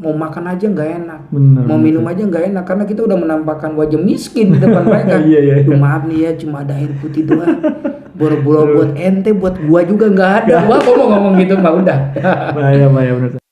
mau makan aja nggak enak, Bener, mau minum aja nggak enak karena kita udah menampakkan wajah miskin di depan mereka. Iya. Duh, maaf nih ya, cuma ada air putih doang. Boro-boro buat ente, buat gua juga nggak ada. Wah, kok mau ngomong gitu mah udah. Bahaya bener.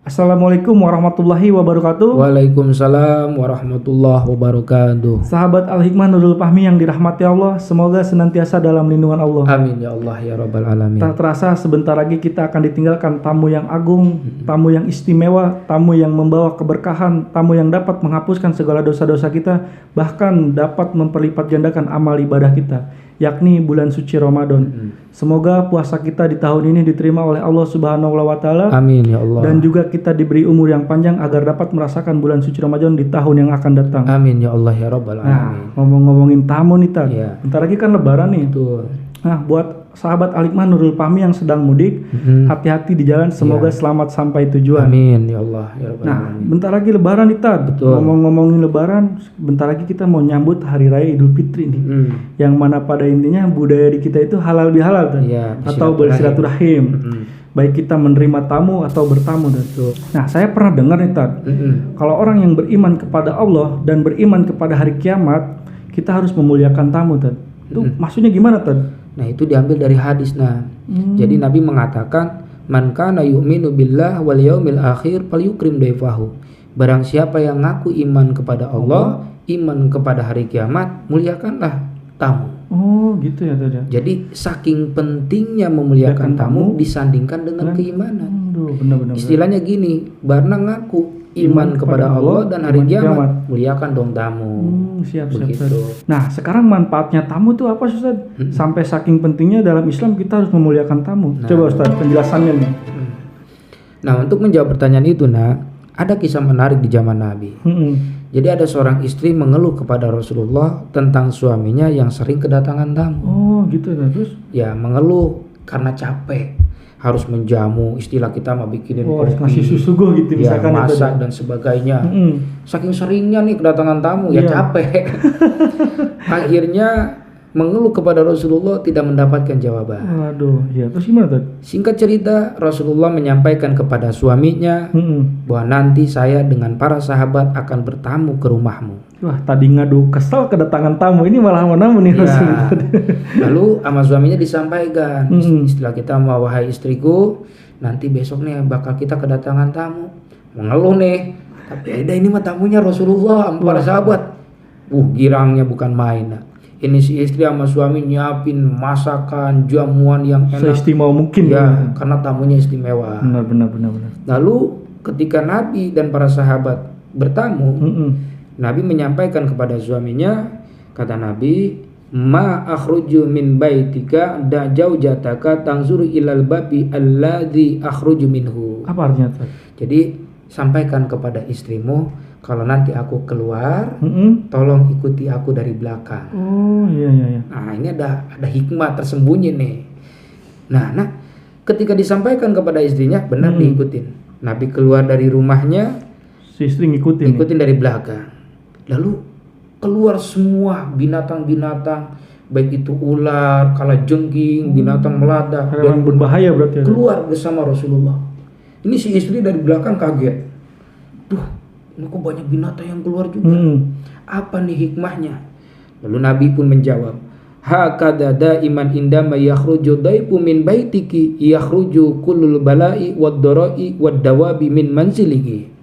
Assalamualaikum warahmatullahi wabarakatuh. Waalaikumsalam warahmatullahi wabarakatuh. Sahabat Al-Hikmah Nurul Fahmi yang dirahmati Allah, semoga senantiasa dalam lindungan Allah. Amin ya Allah ya Rabbal Alamin. Tak terasa sebentar lagi kita akan ditinggalkan tamu yang agung, tamu yang istimewa, tamu yang membawa keberkahan, tamu yang dapat menghapuskan segala dosa-dosa kita, bahkan dapat memperlipat gandakan amal ibadah kita, yakni bulan suci Ramadan. Semoga puasa kita di tahun ini diterima oleh Allah Subhanahu wa taala. Amin ya Allah. Dan juga kita diberi umur yang panjang agar dapat merasakan bulan suci Ramadan di tahun yang akan datang. Amin ya Allah ya Rabbal Alamin. Nah, ngomong-ngomongin tamu nih Tad. Iya. Bentar lagi kan lebaran nih. Betul. Nah, buat sahabat Al-Hikmah Nurul Fahmi yang sedang mudik, hati-hati di jalan, semoga selamat sampai tujuan. Amin ya Allah ya Rabbal Nah, Alamin. bentar lagi lebaran nih Tad. Betul. Ngomong-ngomongin lebaran, bentar lagi kita mau nyambut hari raya Idul Fitri nih. Yang mana pada intinya budaya di kita itu halal bihalal Tad. Iya, Atau bersilaturahim. Baik kita menerima tamu atau bertamu Tad. Nah, saya pernah dengar nih Tad. Kalau orang yang beriman kepada Allah dan beriman kepada hari kiamat, kita harus memuliakan tamu Tad. Itu maksudnya gimana Tad? Nah, itu diambil dari hadis. Nah, jadi Nabi mengatakan, "Man kana yu'minu billah wal yaumil akhir falyukrim daifahu." Barang siapa yang ngaku iman kepada Allah, iman kepada hari kiamat, muliakanlah tamu. Oh, gitu ya Tad ya. Jadi saking pentingnya memuliakan tamu disandingkan dengan keimanan. Aduh, benar-benar. Istilahnya gini, Barna ngaku iman kepada Allah dan hari kiamat, muliakan dong tamu. Siap. Begitu. Nah, sekarang manfaatnya tamu tuh apa Ustaz? Sampai saking pentingnya dalam Islam kita harus memuliakan tamu. Coba Ustaz penjelasannya nih. Nah, untuk menjawab pertanyaan itu, ada kisah menarik di zaman Nabi. Jadi ada seorang istri mengeluh kepada Rasulullah tentang suaminya yang sering kedatangan tamu. Oh, gitu ya. Terus? Ya, mengeluh karena capek. Harus menjamu, istilah kita mah bikinin kopi, ngasih susu gue gitu ya, misalkan masak dan sebagainya. Saking seringnya nih kedatangan tamu, ya capek. Akhirnya mengeluh kepada Rasulullah, tidak mendapatkan jawaban. Waduh, ya terus gimana Tad? Singkat cerita, Rasulullah menyampaikan kepada suaminya bahwa nanti saya dengan para sahabat akan bertamu ke rumahmu. Wah, tadi ngadu kesel kedatangan tamu, ini malah mau namu nih Rasulullah. Lalu sama suaminya disampaikan, istilah kita, wahai istriku, nanti besok nih bakal kita kedatangan tamu. Mengeluh nih, tapi ada ini mah tamunya Rasulullah sama para sahabat. Girangnya bukan main. Ini si istri sama suami nyiapin masakan, jamuan yang enak, seistimewa mungkin ya, karena tamunya istimewa. Benar. Lalu ketika Nabi dan para sahabat bertamu, Nabi menyampaikan kepada suaminya, kata Nabi, "Ma akhruju min baitika da jaujataka tanzuru ilal babi alladzi akhruju minhu." Apa artinya Tad? Jadi sampaikan kepada istrimu, kalau nanti aku keluar, tolong ikuti aku dari belakang. Oh, iya. Nah, ini ada hikmah tersembunyi nih. Nah, ketika disampaikan kepada istrinya, benar diikutin. Nabi keluar dari rumahnya, si istri ngikutin dari belakang. Lalu keluar semua binatang-binatang, baik itu ular, kalajengking, binatang melata, hewan berbahaya berarti. Keluar bersama Rasulullah. Ini si istri dari belakang kaget. Duh, ini kok banyak binatang yang keluar juga. Apa nih hikmahnya? Lalu Nabi pun menjawab, "Hakadha daiman indama yakhruju daifu min baitiki yakhruju kullul bala'i wad-dara'i wad-dawabi min manzilihi."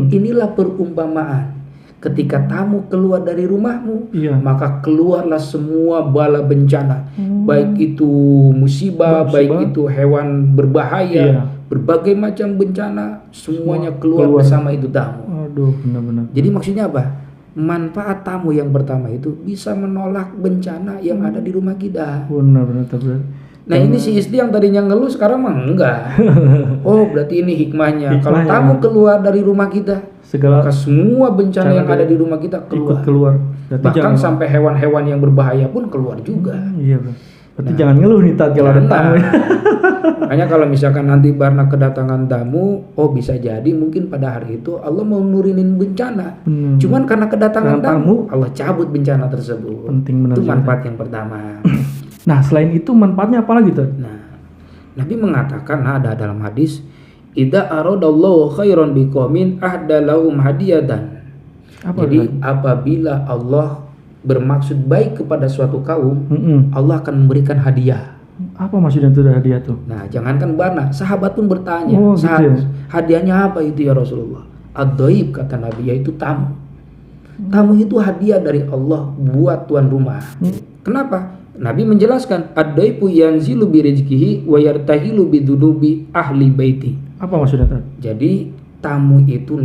Inilah perumpamaan. Ketika tamu keluar dari rumahmu, maka keluarlah semua bala bencana. Baik itu musibah, baik itu hewan berbahaya, berbagai macam bencana, semuanya keluar bersama itu tamu. Aduh, benar. Jadi maksudnya apa? Manfaat tamu yang pertama itu bisa menolak bencana yang ada di rumah kita. Benar. Nah, ini si istri yang tadinya ngeluh sekarang mah enggak. Oh, berarti ini hikmahnya. Kalau tamu keluar dari rumah kita, maka semua bencana yang ada di rumah kita keluar. Bahkan sampai hewan-hewan yang berbahaya pun keluar juga. Iya, Bro. Berarti jangan ngeluh nih Tad kalau ada tamu. Makanya kalau misalkan nanti Barna kedatangan tamu, bisa jadi mungkin pada hari itu Allah mau nurunin bencana. Cuman karena kedatangan tamu, Allah cabut bencana tersebut. Penting benar. Itu manfaat yang pertama. Nah, selain itu manfaatnya apa lagi Tad? Nah, Nabi mengatakan, ada dalam hadis, idza aradallahu khairan biqaumin ahda lahum hadiyatan. Jadi apabila Allah bermaksud baik kepada suatu kaum, Allah akan memberikan hadiah. Apa maksudnya itu hadiah tuh? Nah, jangankan barna, sahabat pun bertanya, gitu ya? Hadiahnya apa itu ya Rasulullah? Ad-dhaib, kata Nabi, yaitu tamu. Tamu itu hadiah dari Allah buat tuan rumah. Kenapa? Nabi menjelaskan, ad-dhaifu yanzilu bi rizqihi wa yartahilu bi dunubi ahli baiti. Apa maksudnya tadi? Jadi tamu itu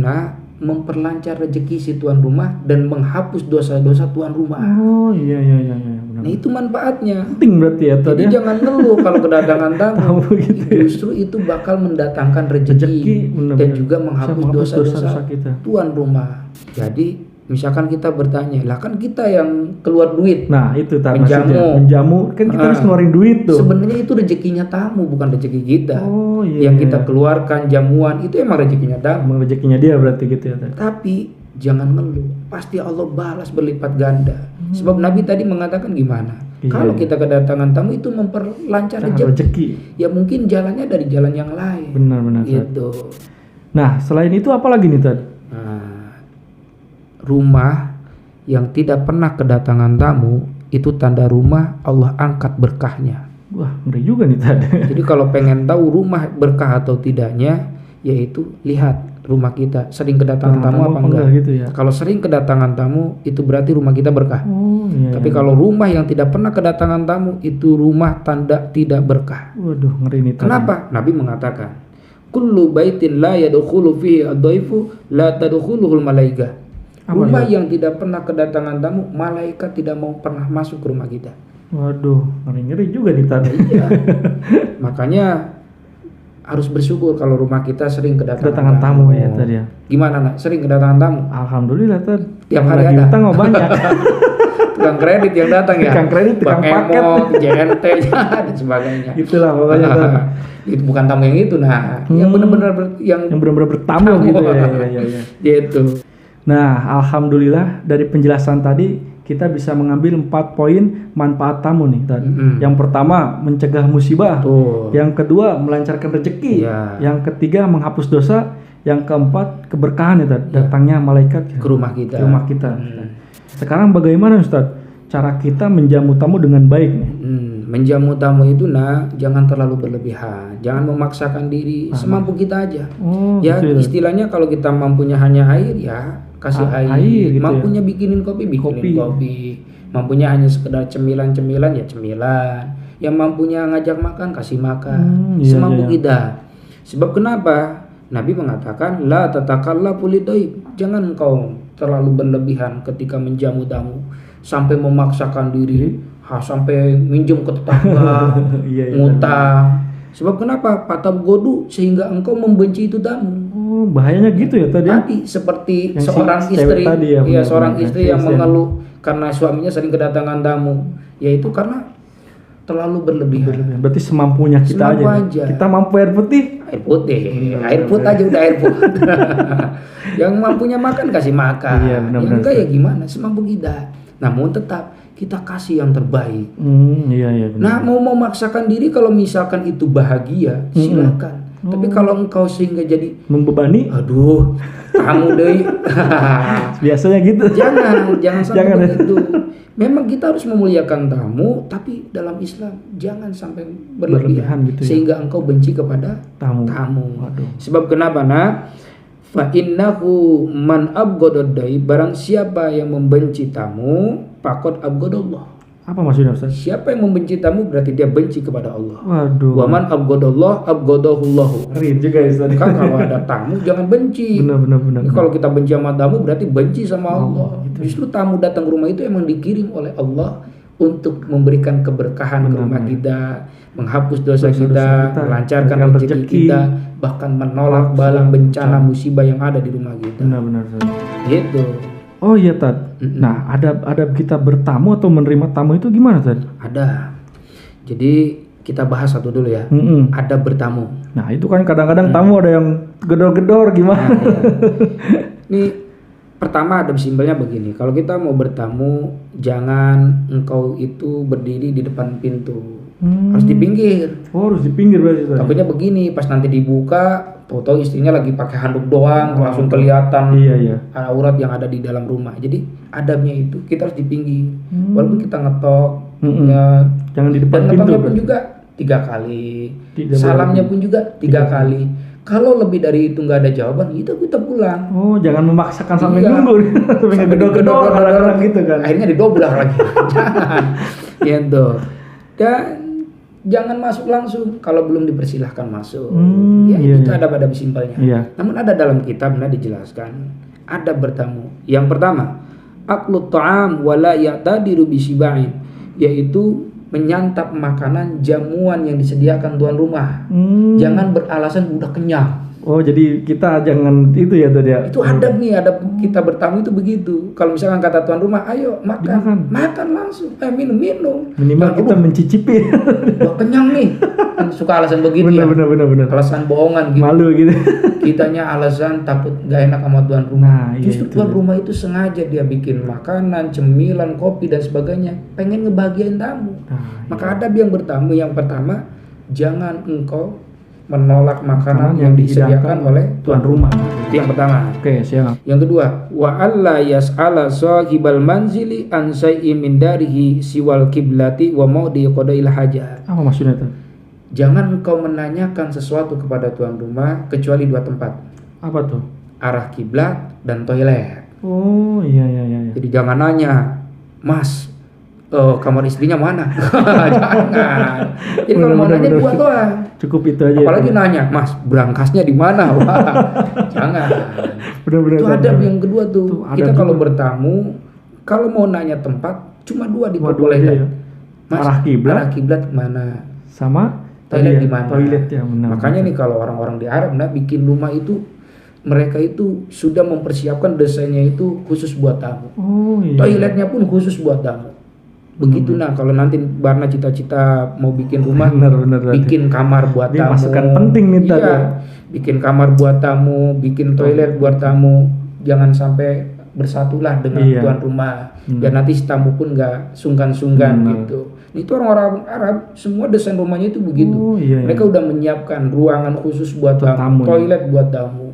memperlancar rezeki si tuan rumah dan menghapus dosa-dosa tuan rumah. Oh iya. Benar. Nah itu manfaatnya. Penting berarti ya tadi. Jadi jangan ngeluh kalau kedatangan tamu. Gitu ya. Justru itu bakal mendatangkan rezeki dan juga menghapus dosa-dosa kita. Tuan rumah. Jadi misalkan kita bertanya, lah kan kita yang keluar duit. Nah itu tadi menjamu kan kita harus ngeluarin duit tuh. Sebenarnya itu rezekinya tamu, bukan rezeki kita. Oh iya. Yang kita keluarkan jamuan itu emang rezekinya tamu. Emang rezekinya dia berarti gitu ya tadi. Tapi jangan ngeluh, pasti Allah balas berlipat ganda. Sebab Nabi tadi mengatakan gimana? Kalau kita kedatangan tamu itu memperlancar rezeki. Ya mungkin jalannya dari jalan yang lain. Benar. Gitu. Nah selain itu apa lagi nih tadi? Rumah yang tidak pernah kedatangan tamu itu tanda rumah Allah angkat berkahnya. Wah ngeri juga nih tadi. Jadi kalau pengen tahu rumah berkah atau tidaknya, yaitu lihat rumah kita sering kedatangan tamu apa enggak gitu ya. Kalau sering kedatangan tamu itu berarti rumah kita berkah. Tapi kalau rumah yang tidak pernah kedatangan tamu itu rumah tanda tidak berkah. Waduh ngeri nih tadi. Kenapa? Nabi mengatakan, kullu baitin la yadkhulu fihi ad-dhaifu la tadkhuluhul malaikah. Rumah yang tidak pernah kedatangan tamu, malaikat tidak mau pernah masuk ke rumah kita. Waduh, ngeri juga nih tadi. Iya. Makanya harus bersyukur kalau rumah kita sering kedatangan tamu ya tadi ya. Gimana nak? Sering kedatangan tamu? Alhamdulillah tadi. Tiap hari ada. Utang banyak. Tukang kredit yang datang ya. Tukang kredit, tukang paket, JNT dan sebagainya. Itulah pokoknya. Itu bukan tamu yang itu yang benar-benar yang benar-benar bertamu gitu ya. Gitu. Nah, alhamdulillah dari penjelasan tadi kita bisa mengambil 4 poin manfaat tamu nih tadi. Yang pertama mencegah musibah. Yang kedua melancarkan rezeki. Yang ketiga menghapus dosa. Yang keempat keberkahan ya tadi. Datangnya malaikat ke rumah kita. Sekarang bagaimana Ustaz cara kita menjamu tamu dengan baik nih? Menjamu tamu itu jangan terlalu berlebihan, jangan memaksakan diri, semampu kita aja. Ya gitu istilahnya kalau kita mampunya hanya air ya kasih air gitu mampunya ya? Bikinin kopi, mampunya hanya sekedar cemilan ya cemilan, yang mampunya ngajak makan kasih makan, semampu kita. Sebab kenapa? Nabi mengatakan la tatakallafu lidhaif, jangan engkau terlalu berlebihan ketika menjamu tamu sampai memaksakan diri, sampai minjem ke tetangga, ngutang. Sebab kenapa? Patab godu sehingga engkau membenci itu tamu. Bahayanya gitu ya tadi. Tadi seperti seorang istri, seorang istri yang mengeluh karena suaminya sering kedatangan tamu, yaitu karena terlalu berlebihan. Berarti semampunya kita aja. Kita mampu air putih. Air putih aja udah air putih. Yang mampunya makan kasih makan. Yang enggak ya gimana? Semampu kita. Namun tetap kita kasih yang terbaik. Nah mau memaksakan diri kalau misalkan itu bahagia silakan. Tapi kalau engkau sehingga jadi membebani, aduh kamu deh. Biasanya gitu. Jangan sampai begitu. Memang kita harus memuliakan tamu, tapi dalam Islam jangan sampai berlebihan gitu sehingga engkau benci kepada tamu. Sebab kenapa fa innahu man abghadad dai, barang siapa yang membenci tamu faqad abghadallah. Apa maksudnya Ustaz? Siapa yang membenci tamu berarti dia benci kepada Allah. Waduh. Wa man abghadallah abghadahullahu. Ngeri juga ya Ustaz. Kan kalau ada tamu jangan benci. Benar. Kalau kita benci sama tamu berarti benci sama Allah. Gitu. Justru tamu datang ke rumah itu emang dikirim oleh Allah untuk memberikan keberkahan ke rumah kita, menghapus dosa kita, melancarkan rezeki kita, bahkan menolak bala bencana musibah yang ada di rumah kita. Benar. Gitu. Oh iya Tad. Nah ada kita bertamu atau menerima tamu itu gimana Tad? Ada. Jadi kita bahas satu dulu ya. Ada bertamu. Nah itu kan kadang-kadang tamu ada yang gedor-gedor gimana? Ini pertama ada simpelnya begini. Kalau kita mau bertamu jangan engkau itu berdiri di depan pintu. Harus di pinggir. Oh, harus di pinggir berarti tadi. Takutnya begini, pas nanti dibuka, tahu istrinya lagi pakai handuk doang, langsung kelihatan Iya. aurat yang ada di dalam rumah. Jadi adabnya itu kita harus di pinggir. Walaupun kita ngetok, ya, Jangan di depan dan pintu. ngetoknya pun berarti. juga 3 kali, Tidak salamnya boleh. pun juga 3 kali. Kalau lebih dari itu nggak ada jawaban, itu kita pulang. Oh, jangan memaksakan sampai Iya. nunggu. Sampai ngegedor-gedor kadang-kadang gitu kan. Akhirnya didobrak lagi. Jangan. Gitu. Dan jangan masuk langsung kalau belum dipersilahkan masuk. Ya, iya, itu iya. adab-adab simpelnya. Iya. Namun ada dalam kitabnya dijelaskan adab bertamu. Yang pertama, aklut ta'am wala ya'tadiru bisiba'in, yaitu menyantap makanan jamuan yang disediakan tuan rumah. Jangan beralasan udah kenyang. Oh, jadi kita jangan itu ya tadi ya. Itu adab nih, adab kita bertamu itu begitu. Kalau misalkan kata tuan rumah, ayo makan, makan langsung, minum. Minimal kita mencicipi. Udah kenyang nih. Kan suka alasan begitu ya. Bener. Alasan bohongan gitu. Malu gitu. Kitanya alasan takut gak enak sama tuan rumah. Nah, iya Justru itu tuan dia. rumah itu sengaja dia bikin makanan, cemilan, kopi dan sebagainya, pengen ngebahagiain tamu. Nah, Maka adab yang bertamu yang pertama, jangan engkau menolak makanan yang dihidangkan disediakan oleh tuan rumah. Itu yang pertama. Oke, siap. Yang kedua, wa alla yas'ala sahibal manzili an syai'in min darihi siwal kiblati wa maudi qadail hajat. Apa maksudnya tuh? Jangan engkau menanyakan sesuatu kepada tuan rumah kecuali 2 tempat. Apa tuh? Arah kiblat dan toilet. Oh, iya. Jadi jangan nanya, "Mas, kamar istrinya mana?" Jangan. Jadi kalau mau nanya 2 doang. Cukup itu aja. Apalagi nanya, "Mas, berangkasnya di mana?" Wah, jangan. Bener-bener. Itu adab yang kedua tuh. Tuh, adab Kita kalau juga. bertamu, kalau mau nanya tempat, cuma 2 Cuma 2 aja diperbolehkan. ya. Mas, Arah kiblat mana? sama Toilet tadi di mana? Toilet ya, benar. Makanya nih kalau orang-orang di Arab bikin rumah itu, mereka itu sudah mempersiapkan desainnya itu khusus buat tamu. Oh, iya. Toiletnya pun khusus buat tamu. Begitu nah kalau nanti Barna cita-cita mau bikin rumah, Bener. bikin kamar buat Ini tamu. masukan penting nih tadi. Iya, bikin kamar buat tamu, bikin toilet buat tamu. Jangan sampai bersatulah dengan Iya. tuan rumah. Biar nanti si tamu pun nggak sungkan-sungkan gitu. Itu orang-orang Arab semua desain rumahnya itu begitu. Oh, iya. Mereka udah menyiapkan ruangan khusus buat Untuk tamu, tamu, toilet buat tamu.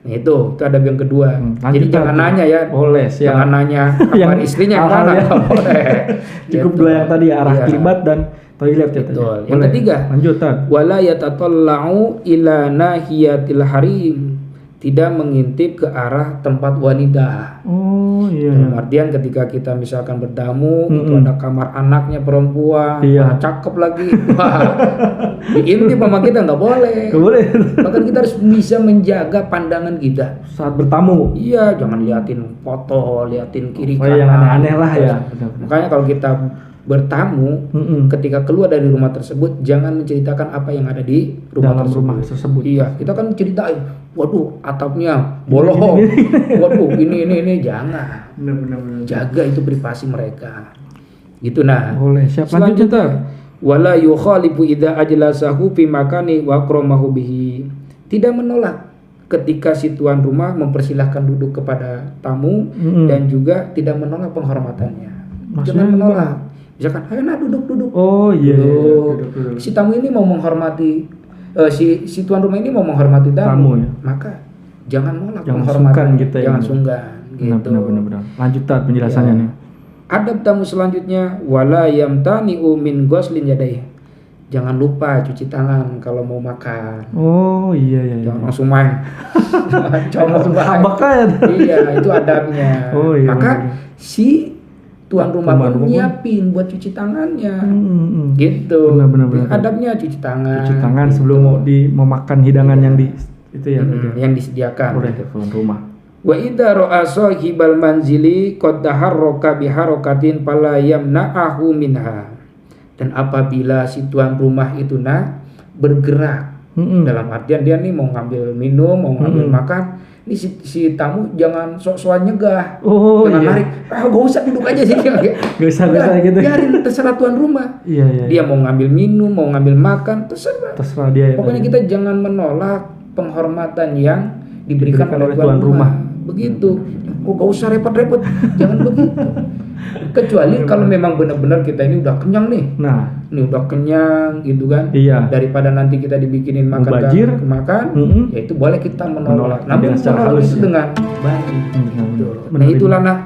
Nah, itu adab yang kedua. Jadi lanjut, jangan Tad. nanya ya. Boleh, siap. Jangan nanya kamar istrinya yang hal-hal mana. ya. Nggak boleh. Cukup Gitu. 2 yang tadi, arah Iya. kiblat dan toilet ya tadi. Betul. Yang Boleh. ketiga, lanjut Tad. wala yatatalla'u ila nahiyatil harim. Tidak mengintip ke arah tempat wanita. Oh, iya. Dalam artian ketika kita misalkan bertamu, itu ada kamar anaknya perempuan, Iya. mana cakep lagi, wah, diintip sama kita nggak boleh. Nggak boleh. Bahkan kita harus bisa menjaga pandangan kita. Saat bertamu. Iya, jangan liatin foto, liatin kiri Oh, kanan. yang aneh-aneh lah ya. Benar-benar. Makanya kalau kita bertamu, ketika keluar dari rumah tersebut, jangan menceritakan apa yang ada di rumah Dalam tersebut. rumah tersebut. Iya, kita kan ceritain, waduh atapnya bolong, waduh ini, jangan. Benar. Jaga itu privasi mereka. Gitu nah. Boleh, siap, lanjut Selanjutnya, wala yukhalifu idza ajlasahu fi makani wa akramahu bihi. Tidak menolak ketika si tuan rumah mempersilahkan duduk kepada tamu dan juga tidak menolak penghormatannya. Maksudnya Jangan menolak. Misalkan, ayo nah duduk. Oh, iya. Duduk. Duduk. Si tamu ini mau menghormati si tuan rumah ini mau menghormati Tamu, tamu, ya. maka jangan nolak Jangan penghormatan sungkan gitu ya. jangan sungkan gitu. Benar. Lanjut Tad penjelasannya Ya. nih. Adab tamu selanjutnya, wala yamtani'u min ghuslin yadayhi. Jangan lupa cuci tangan kalau mau makan. Oh, iya. Jangan langsung main. Langsung habak aja. Iya, itu adabnya. Oh, iya, Maka benar. si tuan rumah Tuan rumah pun pun nyiapin buat cuci tangannya. Benar. Gitu. Adabnya cuci tangan. Cuci tangan sebelum mau memakan hidangan yang di itu ya. yang disediakan. Boleh tuan rumah. Wa idza ra'a sahibal manzili qad taharraka bi harakatin fala yamna'ahu minha. Dan apabila si tuan rumah itu bergerak dalam artian dia nih mau ngambil minum, mau ngambil makan, ini si tamu jangan sok-sokan nyegah. Oh, jangan iya. narik, gak usah duduk aja sih. Gak usah gitu. Biarin terserah tuan rumah. Iya. Dia mau ngambil minum, mau ngambil makan, terserah dia ya. Pokoknya kita jangan menolak penghormatan yang diberikan oleh tuan rumah. Begitu. Oh, gak usah repot-repot. Jangan begitu. Kecuali kalau memang benar-benar kita ini udah kenyang nih. Nah, Ini udah kenyang gitu kan. iya. Daripada nanti kita dibikinin makan Mubazir. makan, ya itu boleh kita menolak. Namun dengan secara menolak halus itu ya. dengan baik. Gitu. Nah, Menerima. itulah nak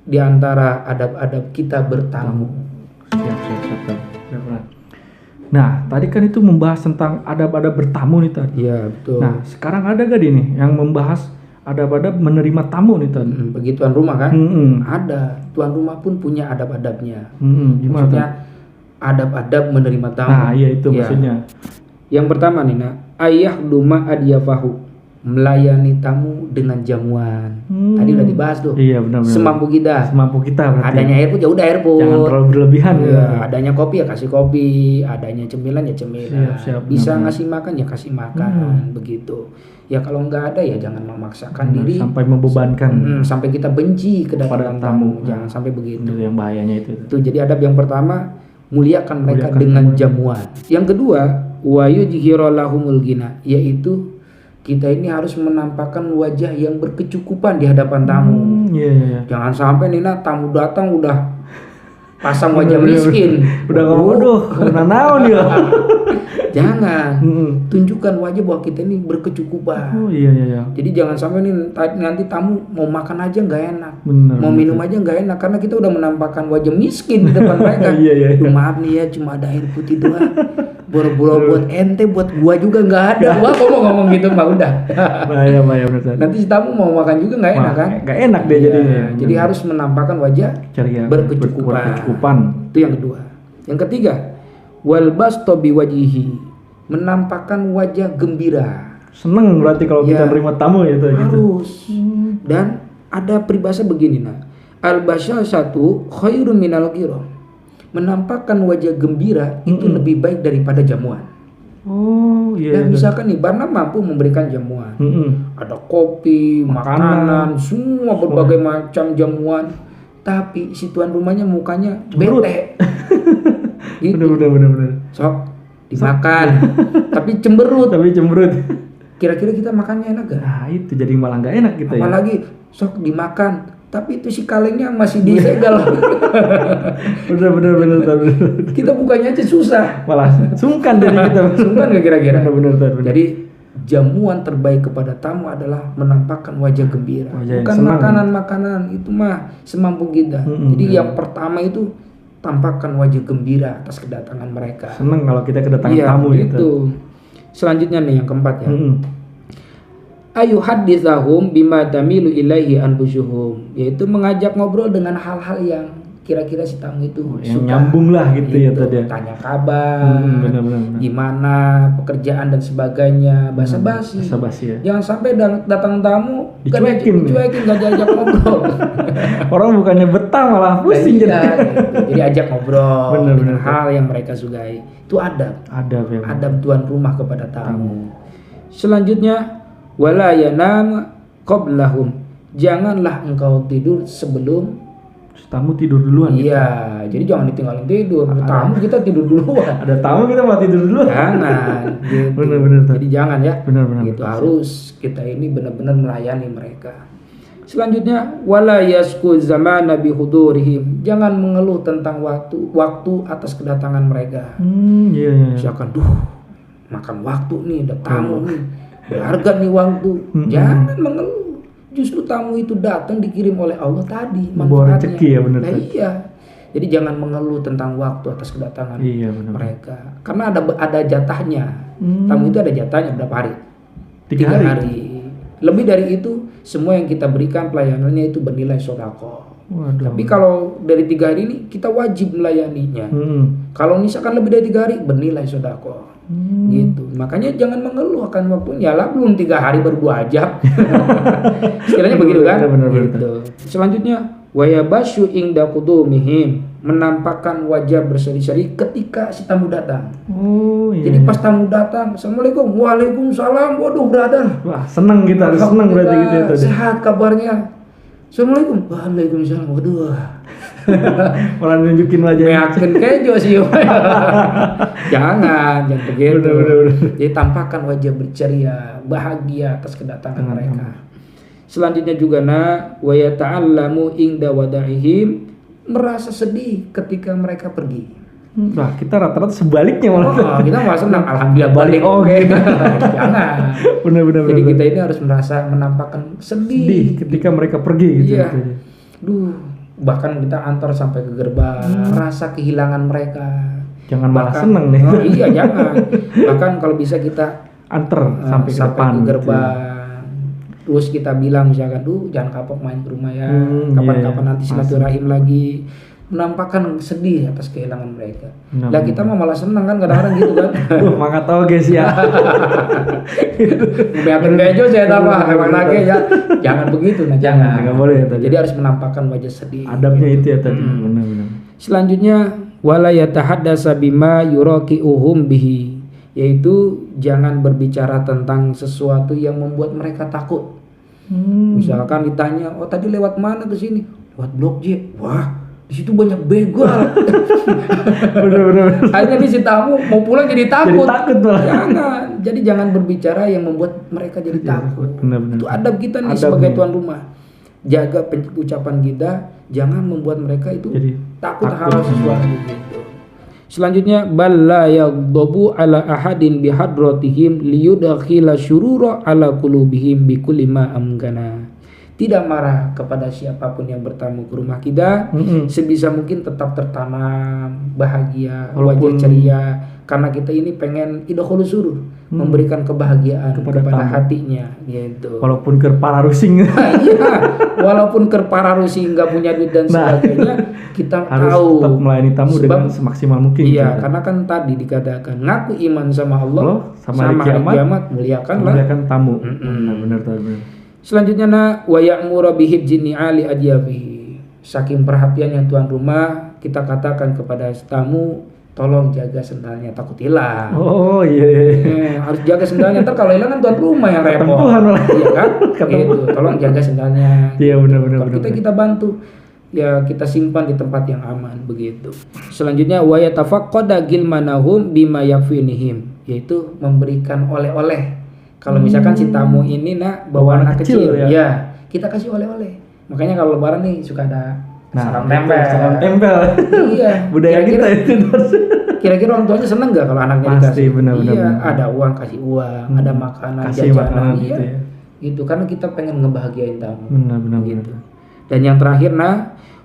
di antara adab-adab kita bertamu. Siap. Nah, tadi kan itu membahas tentang adab-adab bertamu nih tadi. Iya, betul. Nah, sekarang ada gak nih yang membahas adab-adab menerima tamu nih tadi? Bagi tuan rumah kan? Mm-mm. Ada. Tuan rumah pun punya adab-adabnya. Gimana Maksudnya tuh? adab-adab menerima tamu. Nah, iya itu Ya. maksudnya. Yang pertama nih, nak, ayah duma adiyafahu, melayani tamu dengan jamuan. Tadi udah dibahas tuh. Iya, benar. Semampu kita. Semampu kita berarti. Adanya air put ya udah air put. Jangan terlalu berlebihan. Iya, adanya kopi ya kasih kopi, adanya cemilan ya cemilan. Siap, Bisa benar. ngasih makan ya kasih makan, begitu. Ya kalau nggak ada ya jangan memaksakan Benar, diri sampai membebankan sampai kita benci kedatangan pada tamu. tamu. Jangan sampai begitu. itu yang bahayanya itu. Itu jadi adab yang pertama, muliakan mereka Muliakan dengan tamu. jamuan. Yang kedua, wa yujhiru lahumul ghina, yaitu kita ini harus menampakkan wajah yang berkecukupan di hadapan tamu. Iya. Jangan sampai nih nak tamu datang udah pasang wajah miskin. Udah ngomong, aduh, naon ya. Jangan. Tunjukkan wajah bahwa kita ini berkecukupan. Oh iya. Jadi jangan sampai nih nanti tamu mau makan aja nggak enak, Benar, mau minum aja nggak enak karena kita udah menampakkan wajah miskin di depan mereka. Iya. Duh, maaf nih ya, cuma ada air putih doang. Boro-boro buat ente, buat gua juga nggak ada. Wah, kok mau ngomong gitu mah udah. Bahaya benar. Nanti si tamu mau makan juga nggak enak kan? Gak enak dia Iya, jadinya. Jadi harus menampakkan wajah Ceria, berkecukupan. berkecukupan. Itu yang kedua. Yang ketiga, wal basto biwajihi, menampakkan wajah gembira. Seneng berarti kalau kita Ya, terima tamu ya tuh gitu. Harus. Dan ada peribahasa begini, nah. Al basyasatu khairun minal ghirah. Menampakkan wajah gembira itu lebih baik daripada jamuan. Oh iya. Dan misalkan nih Barna mampu memberikan jamuan. Ada kopi, makanan, semua berbagai macam jamuan. Tapi si tuan rumahnya mukanya Cemberut. bete. Gitu. Bener. Sok dimakan. Tapi cemberut. Tapi cemberut. Kira-kira kita makannya enak gak? Nah itu jadi malah nggak enak kita ya. Apalagi sok dimakan, tapi itu si kalengnya masih disegel. Bener. Kita bukannya aja susah. Malah sungkan dari kita. Sungkan gak kira-kira? Bener. Jadi jamuan terbaik kepada tamu adalah menampakkan wajah gembira. Wajah yang Bukan senang. makanan-makanan, itu mah semampu kita. Jadi yang pertama itu tampakkan wajah gembira atas kedatangan mereka. Seneng kalau kita kedatangan Iya, tamu gitu. gitu. Selanjutnya nih yang keempat ya. Ayu hadithahum bima tamilu ilaihi anfusuhum, yaitu mengajak ngobrol dengan hal-hal yang kira-kira si tamu itu yang suka. nyambung lah gitu ya tadi ya. Tanya kabar, Benar. gimana pekerjaan dan sebagainya, basa-basi. Basa-basi ya. Jangan sampai datang tamu Dicuekin gak diajak ngobrol. Orang bukannya betah malah pusing Iya, jadi. gitu. Jadi ajak ngobrol Benar. dengan hal yang mereka sukai. Itu adab. Adab ya. Adab tuan rumah kepada tamu. Selanjutnya, wala yanam qablahum. Janganlah engkau tidur sebelum Tamu tidur duluan. iya, jadi jangan ditinggalin tidur. Tamu kita tidur duluan. Ada tamu kita mau tidur duluan. Jangan. Gitu. Benar. Jadi jangan ya. Benar. Gitu harus kita ini benar-benar melayani mereka. Selanjutnya, wala yasku zamana bi hudurihim. Jangan mengeluh tentang waktu atas kedatangan mereka. Iya. Misalkan, makan waktu nih, ada tamu nih, berharga nih waktu. Jangan mengeluh. Justru tamu itu datang dikirim oleh Allah tadi, Membawa manfaatnya. rezeki ya, benar. Nah, iya. Jadi jangan mengeluh tentang waktu atas kedatangan Iya, benar. mereka. Karena ada jatahnya. Tamu itu ada jatahnya berapa hari? 3 hari. hari. Lebih dari itu, semua yang kita berikan pelayanannya itu bernilai sedekah. Waduh. Tapi kalau dari 3 hari ini kita wajib melayaninya. Kalau misalkan lebih dari 3 hari bernilai sedekah. Gitu. Makanya jangan mengeluh akan waktunya lah, belum 3 hari baru 2 jam. Istilahnya begitu kan? Benar. Gitu. Selanjutnya, wayabasyu ingda qudumihim, menampakkan wajah berseri-seri ketika si tamu datang. Oh iya. Jadi pas tamu datang, assalamualaikum, waalaikumsalam, waduh brother. Wah seneng kita, seneng berarti gitu ya tadi. Sehat kabarnya. Assalamualaikum, waalaikumsalam, waduh. Orang nunjukin wajahnya. Meyakin kejo sih. Jangan begitu. Bener. Jadi tampakkan wajah berceria, bahagia atas kedatangan mereka. Selanjutnya juga wa yata'allamu inda wada'ihim, merasa sedih ketika mereka pergi. Nah, kita rata-rata sebaliknya malah. Oh, kita malah senang, alhamdulillah Balik, balik. oh gitu. Jangan. Benar. Jadi kita ini harus merasa menampakkan sedih ketika mereka pergi gitu. Iya. Bahkan kita antar sampai ke gerbang, rasa kehilangan mereka. Jangan malah seneng nih. Oh, iya, jangan. Bahkan kalau bisa kita antar sampai ke depan ke gerbang. gitu. Terus kita bilang misalkan, jangan kapok main ke rumah ya. Iya, Kapan-kapan nanti silaturahim lagi. Menampakkan sedih atas kehilangan mereka. Lah kita mah malah senang kan kadang-kadang gitu kan. Maka tahu guys ya. Biarkan bejo saya tambah emang lagi ya. Jangan begitu, nah jangan. Enggak boleh ya tadi. Jadi harus menampakkan wajah sedih. Adabnya itu ya tadi. Benar. Selanjutnya wala yatahaddasa bima yuraqiuhum bihi, yaitu jangan berbicara tentang sesuatu yang membuat mereka takut. Misalkan ditanya, "Oh, tadi lewat mana ke sini?" "Lewat Blok J." "Wah, di situ banyak begal." Benar. Hanya nih si tamu mau pulang jadi takut. Jadi takut malah. Jangan. Jadi jangan berbicara yang membuat mereka jadi takut. Benar. Itu adab kita nih Adab sebagai nih. tuan rumah. Jaga ucapan kita, jangan membuat mereka itu Jadi takut hal takut. sesuatu gitu. Selanjutnya balla yaghdabu ala ahadin bihadratihim liyudkhila syurura ala qulubihim bikulli ma amkana. Tidak marah kepada siapapun yang bertamu ke rumah kita. Sebisa mungkin tetap tertanam bahagia, wajah ceria, karena kita ini pengen idkhulus surur, memberikan kebahagiaan kepada hatinya gitu. Walaupun ke para rusing. Iya, walaupun ke para rusing nggak punya duit dan sebagainya, kita harus tahu tetap melayani tamu dengan semaksimal mungkin. Iya, gitu. karena kan tadi dikatakan ngaku iman sama Allah, sama hari hari kiamat muliakan tamu. Benar. Selanjutnya wa ya'muru bihibzi ni'ali adyabihi. Saking perhatiannya tuan rumah, kita katakan kepada tamu, tolong jaga sendalnya, takut hilang. Oh iya. Harus jaga sendalnya, ntar kalau hilang kan tuan rumah yang repot. Iya kan? Gitu. Tolong jaga sendalnya. Iya benar. Kita bantu. Ya kita simpan di tempat yang aman begitu. Selanjutnya wa yatafaqqada gilmanahum bima yakfinihim, yaitu memberikan oleh-oleh. Kalau misalkan si tamu ini bawa anak kecil ya, kita kasih oleh-oleh. Makanya kalau lebaran nih suka ada salam tempel. Iya. Budaya kita itu. Kira-kira orang tuanya seneng nggak kalau anaknya pasti, dikasih? Benar. Iya, ada uang kasih uang, ada makanan, kasih jajanan, makanan iya. gitu ya. Gitu karena kita pengen ngebahagiain tamu. Benar. Gitu. Dan yang terakhir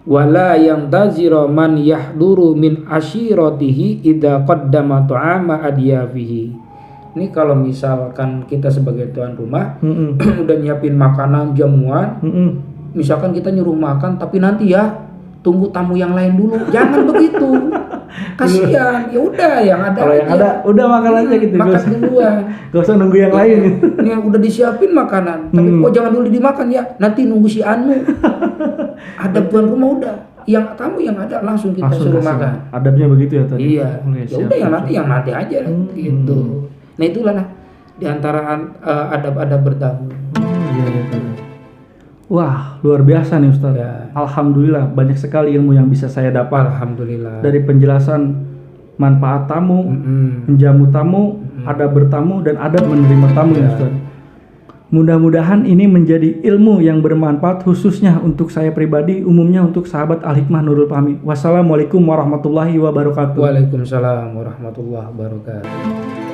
wala yang taziro man yahduru min ashiratihi idza qaddama ta'ama adyafihi. Ini kalau misalkan kita sebagai tuan rumah udah nyiapin makanan jamuan, misalkan kita nyuruh makan tapi nanti ya tunggu tamu yang lain dulu, jangan begitu. Kasihan, ya udah yang ada. Kalau yang ada udah makan aja gitu. Makan duluan. Gak usah nunggu yang lain. Ini udah disiapin makanan, tapi jangan dulu dimakan ya. Nanti nunggu si Anu. Ada tuan rumah udah. Yang tamu yang ada langsung kita suruh makan. Adabnya begitu ya tadi. Iya. Ya udah yang nanti aja gitu. Nah itulah di antara adab-adab bertamu. Iya. Wah, luar biasa nih Ustaz. Ya. Alhamdulillah banyak sekali ilmu yang bisa saya dapat. Alhamdulillah. Dari penjelasan manfaat tamu, menjamu tamu, adab bertamu dan adab menerima tamu ya Ustaz. Mudah-mudahan ini menjadi ilmu yang bermanfaat khususnya untuk saya pribadi, umumnya untuk sahabat Al-Hikmah Nurul Fahmi. Wassalamualaikum warahmatullahi wabarakatuh. Waalaikumsalam warahmatullahi wabarakatuh.